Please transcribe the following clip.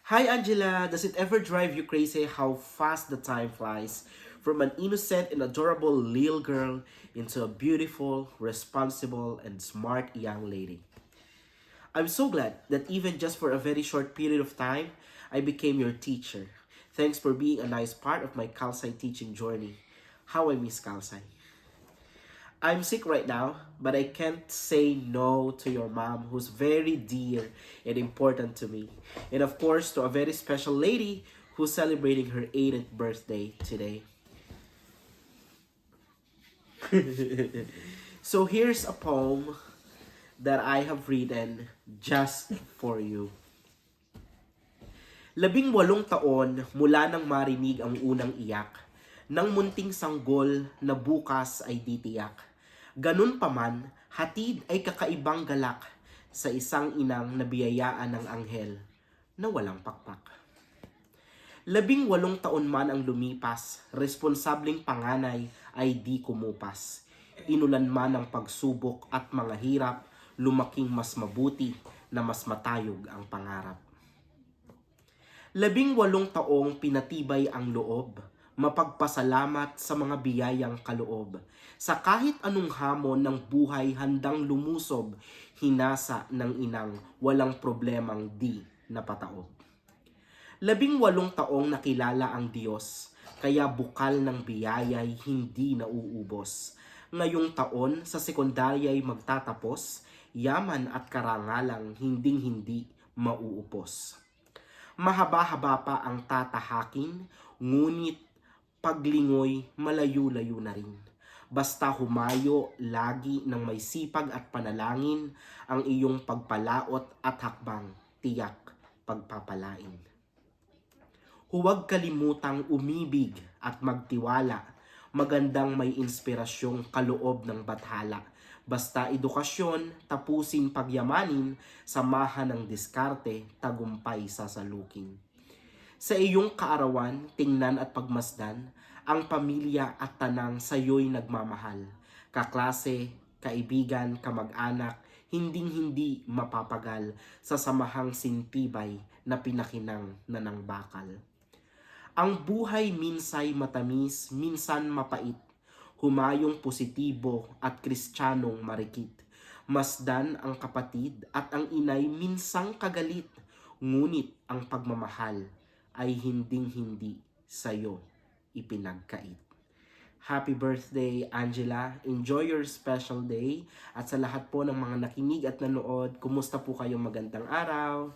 Hi Angela, does it ever drive you crazy how fast the time flies from an innocent and adorable little girl into a beautiful, responsible, and smart young lady? I'm so glad that even just for a very short period of time, I became your teacher. Thanks for being a nice part of my Kalsai teaching journey. How I miss Kalsai. I'm sick right now, but I can't say no to your mom who's very dear and important to me. And of course, to a very special lady who's celebrating her 80th birthday today. So here's a poem that I have written just for you. 18 taon mula nang marinig ang unang iyak, ng munting sanggol na bukas ay ditiyak. Ganun pa man, hatid ay kakaibang galak sa isang inang nabiyayaan ng anghel na walang pakpak. 18 taon man ang lumipas, responsableng panganay ay di kumupas. Inulan man ang pagsubok at mga hirap, lumaking mas mabuti na mas matayog ang pangarap. 18 taong pinatibay ang loob, mapagpasalamat sa mga biyayang kaloob. Sa kahit anong hamon ng buhay handang lumusob, hinasa ng inang walang problemang di napataob. 18 taong nakilala ang Diyos, kaya bukal ng biyaya'y hindi nauubos. Ngayong taon sa sekundarya'y magtatapos, yaman at karangalang hinding-hindi mauupos. Mahaba-haba pa ang tatahakin, ngunit paglingoy malayo-layo na rin. Basta humayo lagi ng may sipag at panalangin, ang iyong pagpalaot at hakbang tiyak pagpapalain. Huwag kalimutang umibig at magtiwala, magandang may inspirasyong kaloob ng bathala. Basta edukasyon, tapusin pagyamanin, samahan ng diskarte, tagumpay sasalukin. Sa iyong kaarawan, tingnan at pagmasdan, ang pamilya at tanang sayo'y nagmamahal. Kaklase, kaibigan, kamag-anak, hinding-hindi mapapagal sa samahang sintibay na pinakinang na ng bakal. Ang buhay minsay matamis, minsan mapait, humayong positibo at kristyanong marikit. Masdan ang kapatid at ang inay minsang kagalit, ngunit ang pagmamahal ay hinding-hindi sa'yo ipinagkait. Happy birthday, Angela. Enjoy your special day. At sa lahat po ng mga nakinig at nanood, kumusta po kayo? Magandang araw.